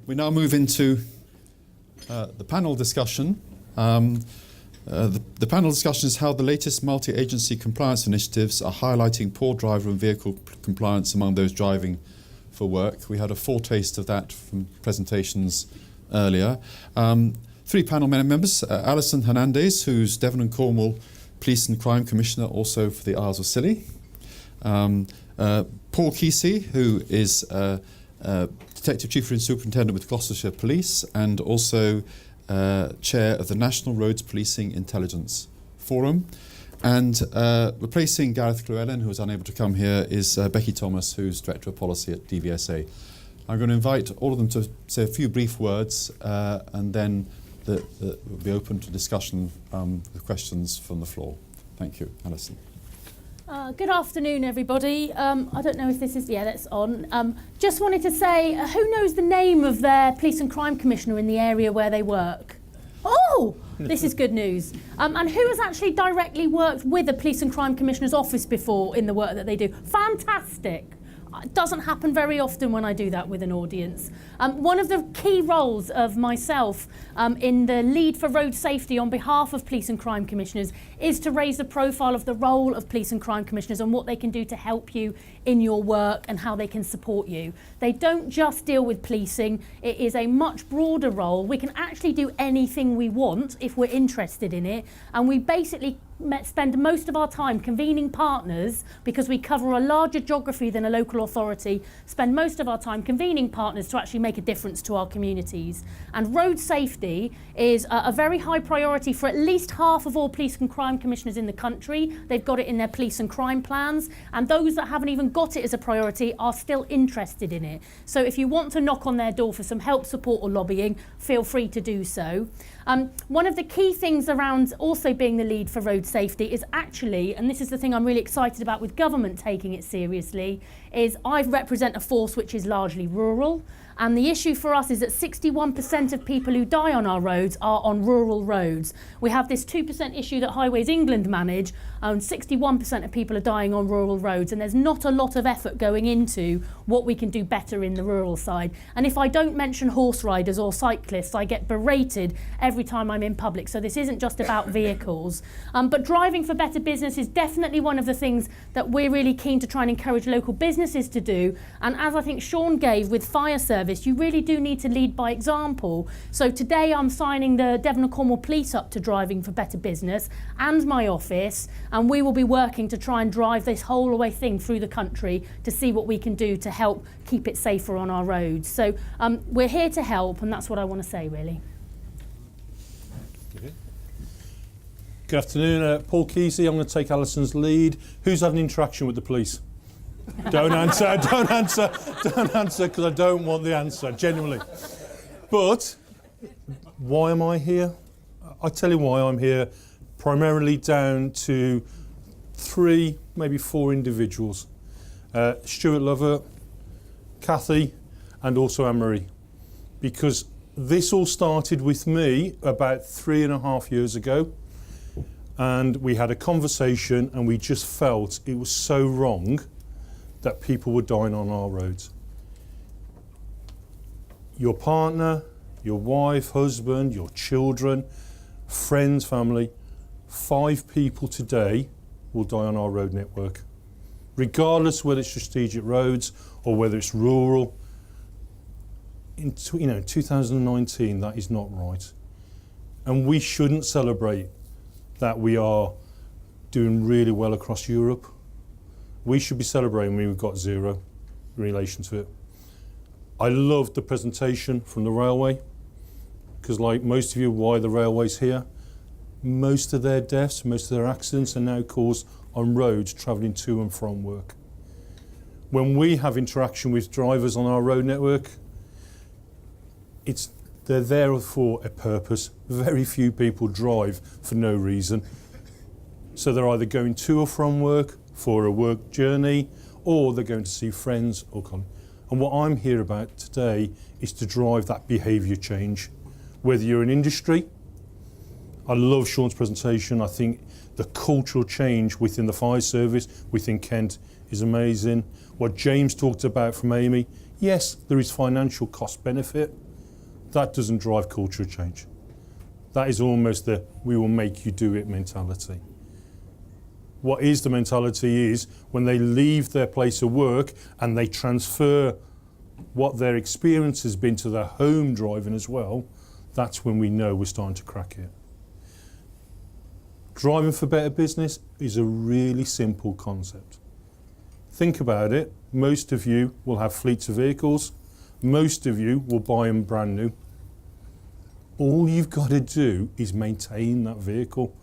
We now move into the panel discussion. The panel discussion is how the latest multi-agency compliance initiatives are highlighting poor driver and vehicle compliance among those driving for work. We had a foretaste of that from presentations earlier. Three panel members, Alison Hernandez, who's Devon and Cornwall Police and Crime Commissioner, also for the Isles of Scilly. Paul Keasey, who is Detective Chief and Superintendent with Gloucestershire Police, and also Chair of the National Roads Policing Intelligence Forum. And replacing Gareth Llewellyn, who was unable to come here, is Becky Thomas, who's Director of Policy at DVSA. I'm going to invite all of them to say a few brief words, and then we'll be open to discussion with questions from the floor. Thank you. Alison. Good afternoon, everybody. I don't know if this is, that's on. Just wanted to say, who knows the name of their Police and Crime Commissioner in the area where they work? Oh, this is good news. And who has actually directly worked with a Police and Crime Commissioner's office before in the work that they do? Fantastic. It doesn't happen very often when I do that with an audience. One of the key roles of myself in the lead for road safety on behalf of Police and Crime Commissioners is to raise the profile of the role of Police and Crime Commissioners and what they can do to help you in your work and how they can support you. They don't just deal with policing, it is a much broader role. We can actually do anything we want if we're interested in it, and we basically spend most of our time convening partners, because we cover a larger geography than a local authority, spend most of our time convening partners to actually make a difference to our communities. And road safety is a very high priority for at least half of all Police and Crime Commissioners in the country. They've got it in their police and crime plans, and those that haven't even got it as a priority are still interested in it. So if you want to knock on their door for some help, support or lobbying, feel free to do so. One of the key things around also being the lead for road safety is actually, and this is the thing I'm really excited about with government taking it seriously, is I represent a force which is largely rural. And the issue for us is that 61% of people who die on our roads are on rural roads. We have this 2% issue that Highways England manage, and 61% of people are dying on rural roads, and there's not a lot of effort going into what we can do better in the rural side. And if I don't mention horse riders or cyclists, I get berated every time I'm in public. So this isn't just about vehicles. But driving for better business is definitely one of the things that we're really keen to try and encourage local businesses to do. And as I think Sean gave with fire service, you really do need to lead by example. So today I'm signing the Devon and Cornwall Police up to driving for better business and my office, and we will be working to try and drive this whole way thing through the country to see what we can do to help keep it safer on our roads. So we're here to help, and that's what I want to say really. Good afternoon, Paul Keasey. I'm going to take Alison's lead. Who's had an interaction with the police? Don't answer, because I don't want the answer, genuinely. But why am I here? I'll tell you why I'm here. Primarily down to 3, maybe 4 individuals. Stuart Lover, Kathy, and also Anne-Marie. Because this all started with me about 3.5 years ago. And we had a conversation and we just felt it was so wrong that people were dying on our roads. Your partner, your wife, husband, your children, friends, family, 5 people today will die on our road network. Regardless whether it's strategic roads or whether it's rural. In 2019, that is not right. And we shouldn't celebrate that we are doing really well across Europe. We should be celebrating when we've got 0 in relation to it. I loved the presentation from the railway, because like most of you, why the railway's here. Most of their deaths, most of their accidents are now caused on roads travelling to and from work. When we have interaction with drivers on our road network, they're there for a purpose. Very few people drive for no reason. So they're either going to or from work for a work journey, or they're going to see friends or colleagues. And what I'm here about today is to drive that behaviour change. Whether you're in industry, I love Sean's presentation. I think the cultural change within the fire service, within Kent, is amazing. What James talked about from Amy, yes, there is financial cost benefit, that doesn't drive culture change. That is almost the we will make you do it mentality. What is the mentality is when they leave their place of work and they transfer what their experience has been to their home driving as well, that's when we know we're starting to crack it. Driving for better business is a really simple concept. Think about it. Most of you will have fleets of vehicles. Most of you will buy them brand new. All you've got to do is maintain that vehicle.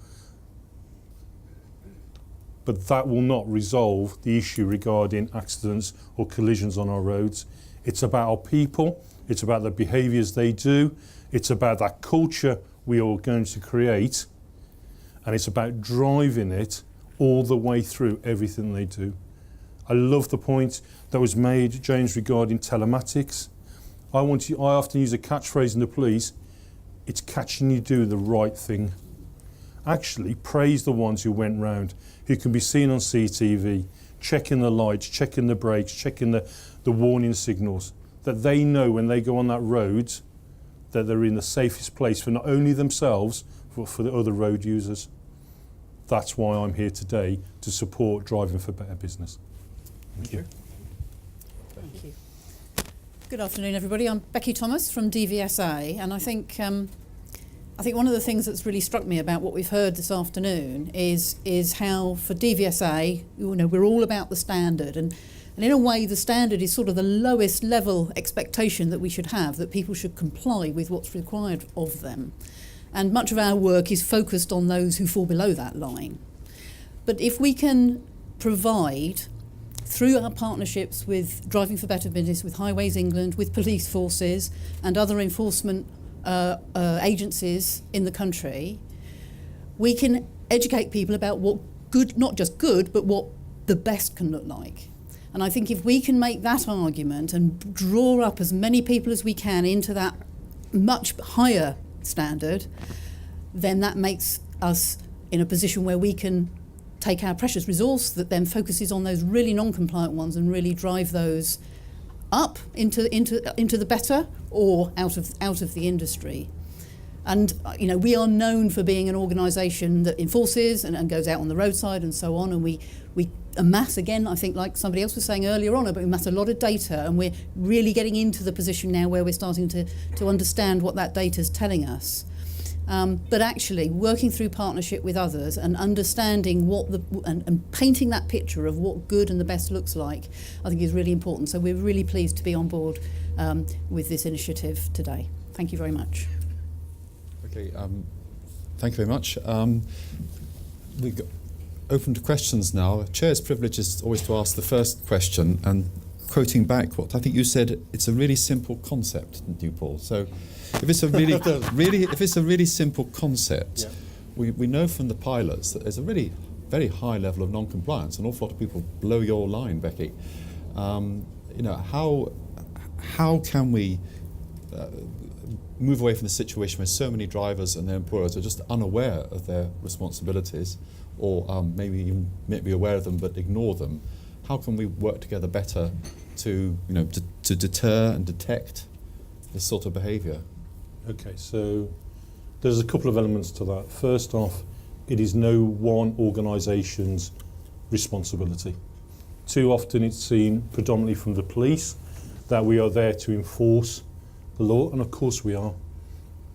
But that will not resolve the issue regarding accidents or collisions on our roads. It's about our people, it's about the behaviours they do, it's about that culture we are going to create, and it's about driving it all the way through everything they do. I love the point that was made, James, regarding telematics. I often use a catchphrase in the police, it's catching you doing the right thing. Actually, praise the ones who went round, who can be seen on CCTV, checking the lights, checking the brakes, checking the warning signals, that they know when they go on that road that they're in the safest place for not only themselves, but for the other road users. That's why I'm here today, to support Driving for Better Business. Thank you. Thank you. Good afternoon, everybody. I'm Becky Thomas from DVSA, and I think one of the things that's really struck me about what we've heard this afternoon is how for DVSA, we're all about the standard, and in a way the standard is sort of the lowest level expectation that we should have, that people should comply with what's required of them. And much of our work is focused on those who fall below that line. But if we can provide, through our partnerships with Driving for Better Business, with Highways England, with police forces and other enforcement agencies in the country, we can educate people about what good, not just good, but what the best can look like. And I think if we can make that argument and draw up as many people as we can into that much higher standard, then that makes us in a position where we can take our precious resource that then focuses on those really non-compliant ones and really drive those up into the better or out of the industry. And we are known for being an organisation that enforces and goes out on the roadside and so on, and we amass, again, I think like somebody else was saying earlier on, but we amass a lot of data, and we're really getting into the position now where we're starting to understand what that data is telling us. But actually working through partnership with others and understanding and painting that picture of what good and the best looks like, I think is really important. So we're really pleased to be on board with this initiative today. Thank you very much. Okay, thank you very much. We go open to questions now. Chair's privilege is always to ask the first question, and quoting back what I think you said, it's a really simple concept, didn't you, Paul? So if it's a really simple concept, yeah. we know from the pilots that there's a really very high level of non-compliance. An awful lot of people blow your line, Becky. How can we move away from the situation where so many drivers and their employers are just unaware of their responsibilities, or maybe even be aware of them but ignore them? How can we work together better to deter and detect this sort of behaviour? Okay, so there's a couple of elements to that. First off, it is no one organisation's responsibility. Too often it's seen, predominantly from the police, that we are there to enforce the law, and of course we are.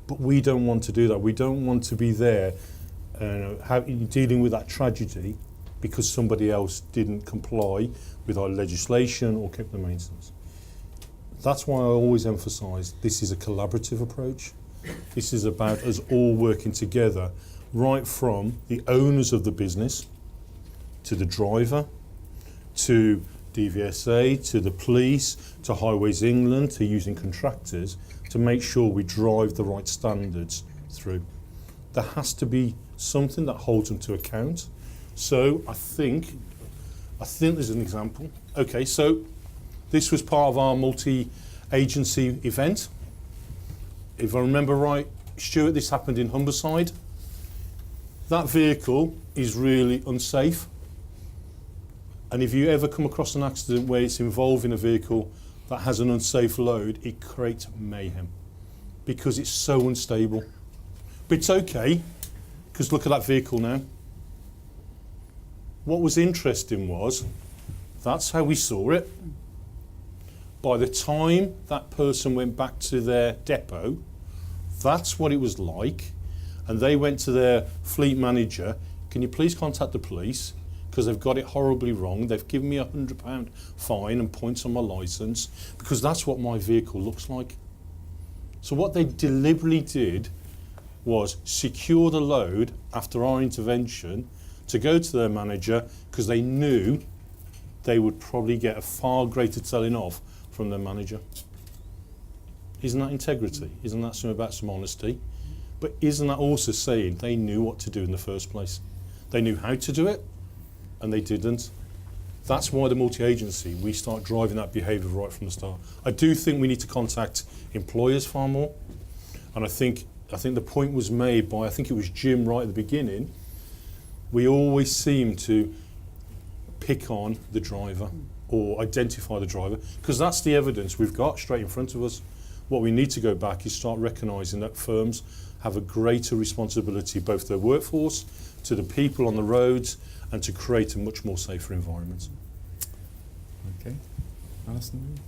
But we don't want to do that. We don't want to be there dealing with that tragedy because somebody else didn't comply with our legislation or kept the maintenance. That's why I always emphasise this is a collaborative approach. This is about us all working together, right from the owners of the business, to the driver, to DVSA, to the police, to Highways England, to using contractors, to make sure we drive the right standards through. There has to be something that holds them to account. So I think there's an example. Okay, so this was part of our multi-agency event. If I remember right, Stuart, this happened in Humberside. That vehicle is really unsafe. And if you ever come across an accident where it's involving a vehicle that has an unsafe load, it creates mayhem. because it's so unstable. But it's okay, because look at that vehicle now. What was interesting was, that's how we saw it. By the time that person went back to their depot, that's what it was like. And they went to their fleet manager, can you please contact the police? Because they've got it horribly wrong. They've given me a £100 fine and points on my licence, because that's what my vehicle looks like. So what they deliberately did was secure the load after our intervention to go to their manager, because they knew they would probably get a far greater telling off from their manager. Isn't that integrity? Isn't that something about some honesty? But isn't that also saying they knew what to do in the first place? They knew how to do it, and they didn't. That's why the multi-agency, we start driving that behaviour right from the start. I do think we need to contact employers far more, and I think the point was made by, I think it was Jim right at the beginning. We always seem to pick on the driver or identify the driver, because that's the evidence we've got straight in front of us. What we need to go back is start recognising that firms have a greater responsibility, both their workforce, to the people on the roads, and to create a much more safer environment. Okay. Alison?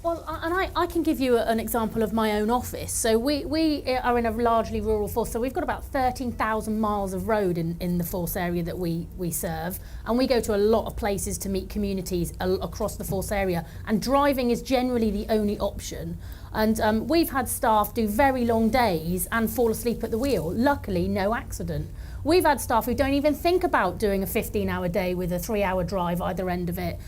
Well, I can give you an example of my own office. So we are in a largely rural force, so we've got about 13,000 miles of road in the force area that we serve, and we go to a lot of places to meet communities across the force area, and driving is generally the only option. And we've had staff do very long days and fall asleep at the wheel. Luckily, no accident. We've had staff who don't even think about doing a 15-hour day with a 3-hour drive either end of it.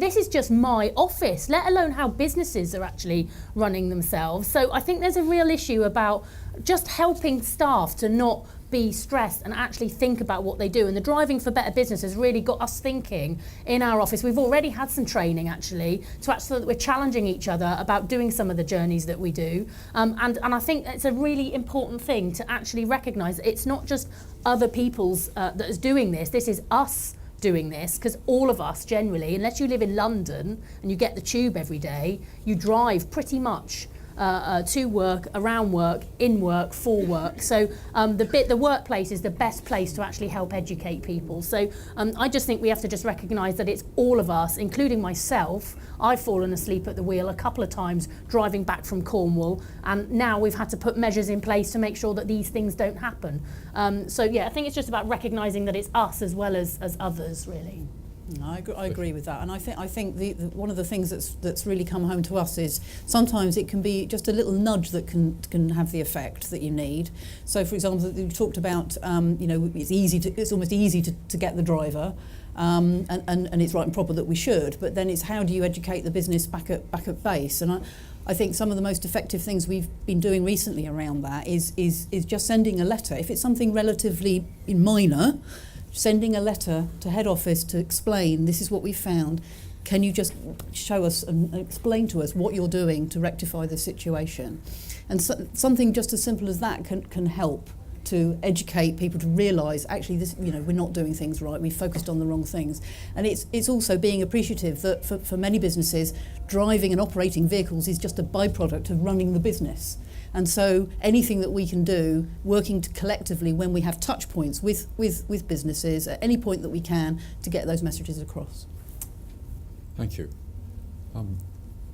This is just my office, let alone how businesses are actually running themselves. So I think there's a real issue about just helping staff to not be stressed and actually think about what they do. And the Driving for Better Business has really got us thinking in our office. We've already had some training actually so that we're challenging each other about doing some of the journeys that we do. And I think it's a really important thing to actually recognise that it's not just other people's that is doing this. This is us doing this, because all of us generally, unless you live in London and you get the tube every day, you drive pretty much to work, around work, in work, for work. So the workplace is the best place to actually help educate people. So I just think we have to just recognise that it's all of us, including myself. I've fallen asleep at the wheel a couple of times driving back from Cornwall, and now we've had to put measures in place to make sure that these things don't happen. So yeah, I think it's just about recognising that it's us as well as others, really. I agree with that, and I think one of the things that's really come home to us is sometimes it can be just a little nudge that can have the effect that you need. So, for example, you talked about it's almost easy to get the driver, and it's right and proper that we should, but then it's how do you educate the business back at base, and I think some of the most effective things we've been doing recently around that is just sending a letter. If it's something relatively minor, sending a letter to head office to explain this is what we found. Can you just show us and explain to us what you're doing to rectify the situation? And something just as simple as that can help to educate people to realise actually this, we're not doing things right. We've focused on the wrong things, and it's also being appreciative that for many businesses, driving and operating vehicles is just a byproduct of running the business. And so anything that we can do, working collectively when we have touch points with businesses at any point that we can to get those messages across. Thank you.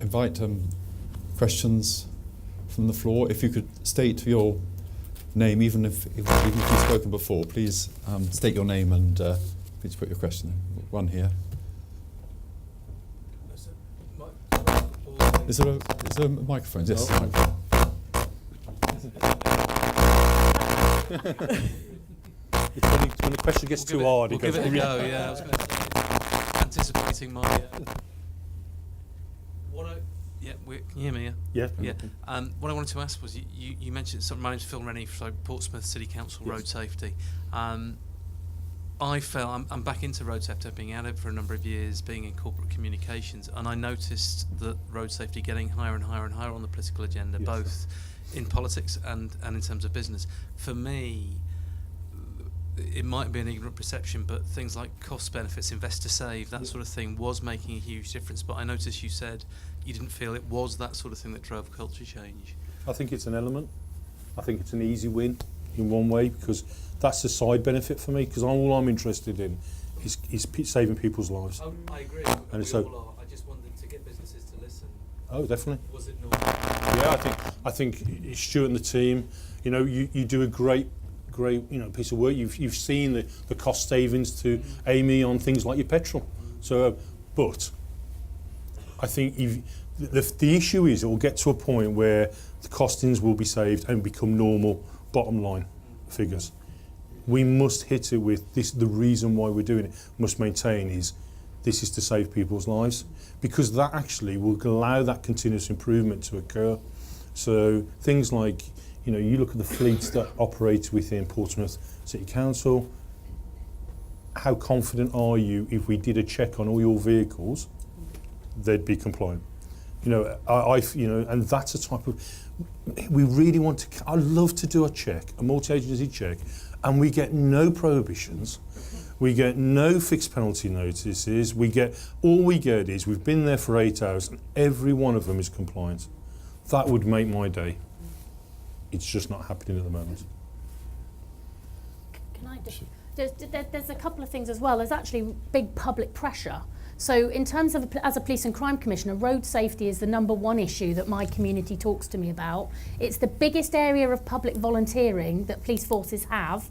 Invite questions from the floor. If you could state your name, even if you've spoken before, please state your name and please put your question in. One here. Is there a microphone? Yes. Oh. Microphone. When the question gets too hard, we'll give it a go. Yeah, I was going to say, anticipating my. Can you hear me? Yeah. Yeah. What I wanted to ask was, you mentioned something. My name's Phil Rennie, so Portsmouth City Council Road Safety. I felt I'm back into road safety, being out of it for a number of years, being in corporate communications, and I noticed that road safety getting higher and higher and higher on the political agenda, Yes, both in politics and in terms of business. For me, it might be an ignorant perception, but things like cost benefits, invest to save, that sort of thing was making a huge difference. But I noticed you said you didn't feel it was that sort of thing that drove culture change. I think it's an element. I think it's an easy win in one way, because that's a side benefit for me, because all I'm interested in is saving people's lives. I agree. And we so, all are. I just wanted to get businesses to listen. Oh, definitely. Was it normal? Yeah, I think Stuart and the team, you know, you do a great piece of work. You've seen the cost savings to Amy on things like your petrol. So, but I think the issue is it will get to a point where the costings will be saved and become normal bottom line figures. We must hit it with this. The reason why we're doing it must maintain is this is to save people's lives, because that actually will allow that continuous improvement to occur. So things like, you know, you look at the fleets that operate within Portsmouth City Council. How confident are you if we did a check on all your vehicles, they'd be compliant? You know, and that's a type of. We really want to. I love to do a check, a multi-agency check, and we get no prohibitions. We get no fixed penalty notices. All we get is we've been there for 8 hours and every one of them is compliant. That would make my day. It's just not happening at the moment. Can I just... There's a couple of things as well. There's actually big public pressure. So in terms of, as a police and crime commissioner, road safety is the number one issue that my community talks to me about. It's the biggest area of public volunteering that police forces have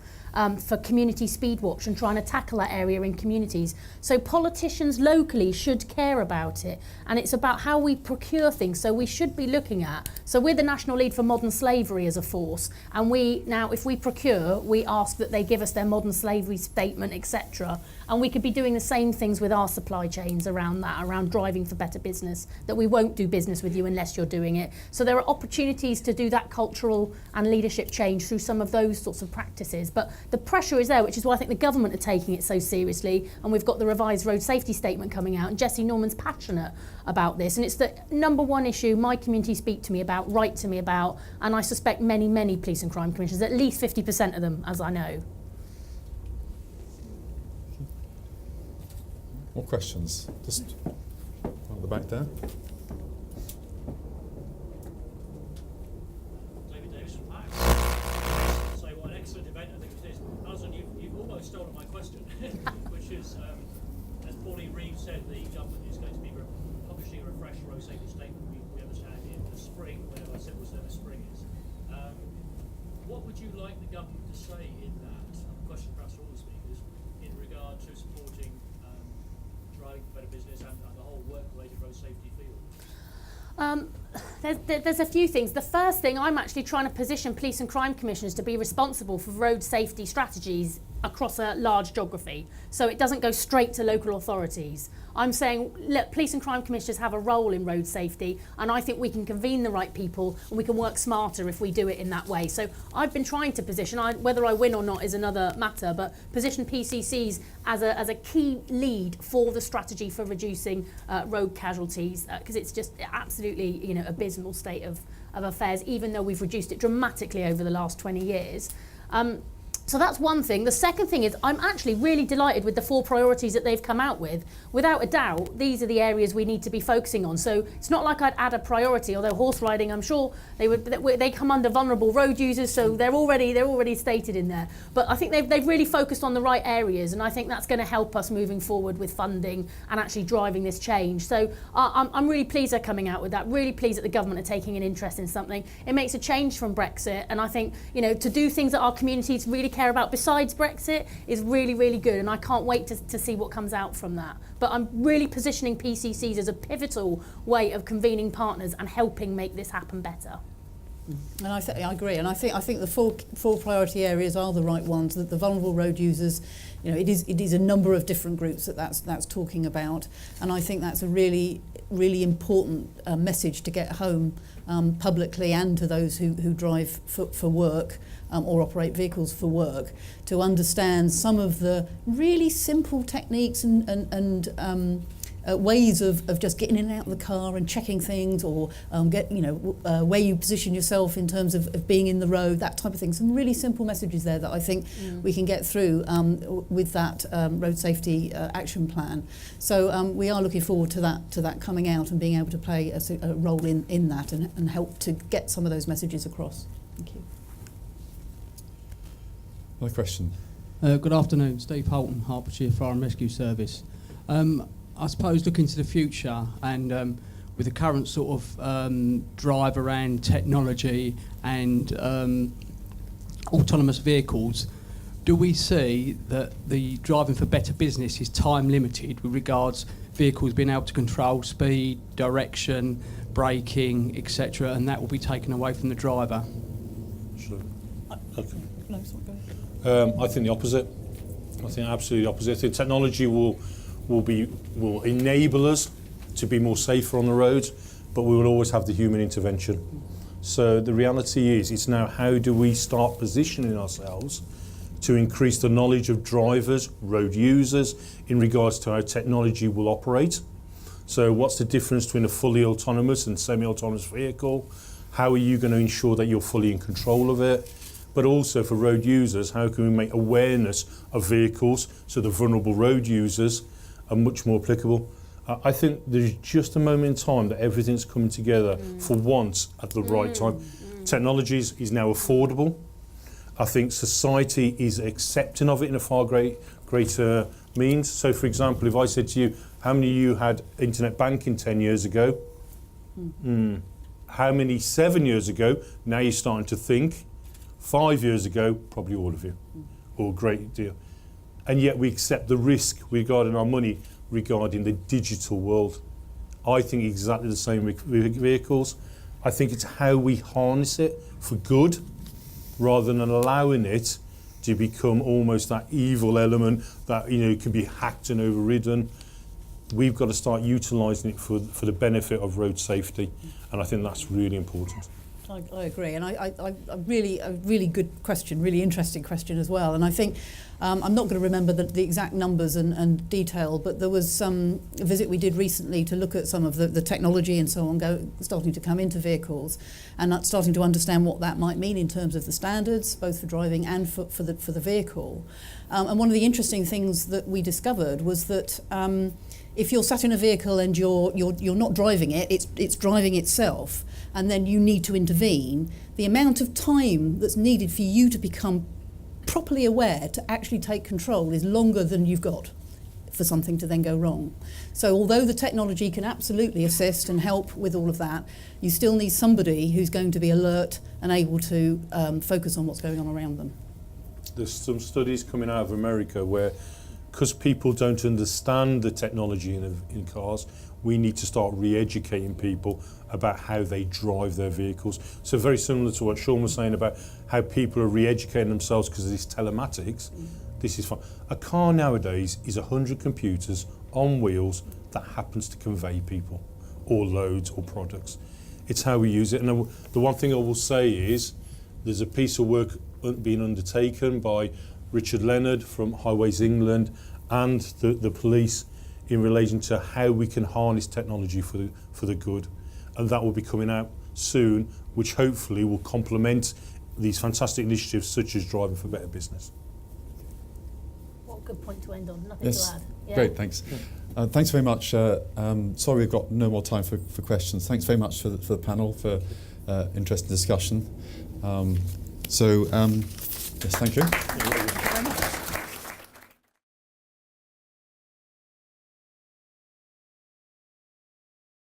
for community speed watch and trying to tackle that area in communities. So politicians locally should care about it, and it's about how we procure things. So we should be looking at, so we're the National Lead for Modern Slavery as a force, and we now, if we procure, we ask that they give us their modern slavery statement, etc. And we could be doing the same things with our supply chains around that, around driving for better business, that we won't do business with you unless you're doing it. So there are opportunities to do that cultural and leadership change through some of those sorts of practices. But the pressure is there, which is why I think the government are taking it so seriously, and we've got the revised road safety statement coming out, and Jessie Norman's passionate about this, and it's the number one issue my community speak to me about, write to me about, and I suspect many police and crime commissioners, at least 50% of them, as I know. More questions? Just on the back there. Stolen my question, which is, as Pauline Reeve said, the government is going to be publishing a refreshed road safety statement, we understand, in the spring, whenever civil service spring is. What would you like the government to say in that, question perhaps for all the speakers, in regard to supporting driving for better business and the whole work-related road safety field? There's a few things. The first thing, I'm actually trying to position police and crime commissioners to be responsible for road safety strategies across a large geography, so it doesn't go straight to local authorities. I'm saying, look, police and crime commissioners have a role in road safety, and I think we can convene the right people and we can work smarter if we do it in that way. So I've been trying to position, whether I win or not is another matter, but position PCCs as a key lead for the strategy for reducing road casualties, because it's just absolutely, you know, abysmal state of affairs, even though we've reduced it dramatically over the last 20 years. So that's one thing. The second thing is I'm actually really delighted with the 4 priorities that they've come out with. Without a doubt, these are the areas we need to be focusing on. So it's not like I'd add a priority, although horse riding, I'm sure they come under vulnerable road users, so they're already stated in there. But I think they've really focused on the right areas, and I think that's going to help us moving forward with funding and actually driving this change. So I'm really pleased they're coming out with that, really pleased that the government are taking an interest in something. It makes a change from Brexit, and I think, you know, to do things that our communities really care about besides Brexit is really, really good, and I can't wait to see what comes out from that. But I'm really positioning PCCs as a pivotal way of convening partners and helping make this happen better. And I agree, and I think the four priority areas are the right ones. That the vulnerable road users, you know, it is a number of different groups that's talking about, and I think that's a really important message to get home publicly and to those who drive for work or operate vehicles for work, to understand some of the really simple techniques and ways of just getting in and out of the car and checking things, or where you position yourself in terms of being in the road, that type of thing. Some really simple messages there that I think we can get through with that road safety action plan. So we are looking forward to that coming out and being able to play a role in that and help to get some of those messages across. Thank you. Another question. Good afternoon, Steve Holton, Hertfordshire Fire and Rescue Service. I suppose looking to the future and with the current sort of drive around technology and autonomous vehicles, do we see that the driving for better business is time limited with regards vehicles being able to control speed, direction, braking, etc., and that will be taken away from the driver? Sure. Okay. No, it's not good. I think the opposite. I think absolutely the opposite. I think technology will enable us to be more safer on the roads, but we will always have the human intervention. So the reality is, it's now how do we start positioning ourselves to increase the knowledge of drivers, road users, in regards to how technology will operate. So what's the difference between a fully autonomous and semi-autonomous vehicle? How are you going to ensure that you're fully in control of it? But also for road users, how can we make awareness of vehicles so the vulnerable road users are much more applicable? I think there's just a moment in time that everything's coming together for once at the right time. Technology is now affordable. I think society is accepting of it in a far greater means. So, for example, if I said to you, how many of you had internet banking 10 years ago? How many 7 years ago? Now you're starting to think. 5 years ago, probably all of you, or a great deal. And yet we accept the risk regarding our money, regarding the digital world. I think exactly the same with vehicles. I think it's how we harness it for good, rather than allowing it to become almost that evil element that can be hacked and overridden. We've got to start utilising it for the benefit of road safety, and I think that's really important. I agree, and I really a really good question, really interesting question as well. And I think I'm not going to remember the exact numbers and detail, but there was a visit we did recently to look at some of the technology and so on starting to come into vehicles, and starting to understand what that might mean in terms of the standards, both for driving and for the vehicle. And one of the interesting things that we discovered was that if you're sat in a vehicle and you're not driving it, it's driving itself, and then you need to intervene, the amount of time that's needed for you to become properly aware to actually take control is longer than you've got for something to then go wrong. So although the technology can absolutely assist and help with all of that, you still need somebody who's going to be alert and able to focus on what's going on around them. There's some studies coming out of America where, because people don't understand the technology in cars, we need to start re-educating people about how they drive their vehicles. So very similar to what Sean was saying about how people are re-educating themselves because of this telematics. This is fun. A car nowadays is 100 computers on wheels that happens to convey people or loads or products. It's how we use it. And the one thing I will say is there's a piece of work being undertaken by Richard Leonard from Highways England and the police in relation to how we can harness technology for the good. And that will be coming out soon, which hopefully will complement these fantastic initiatives such as Driving for Better Business. What a good point to end on. Nothing Yes. to add. Yeah. Great, thanks. Thanks very much. Sorry we've got no more time for questions. Thanks very much for the panel, for interesting discussion. Yes, thank you.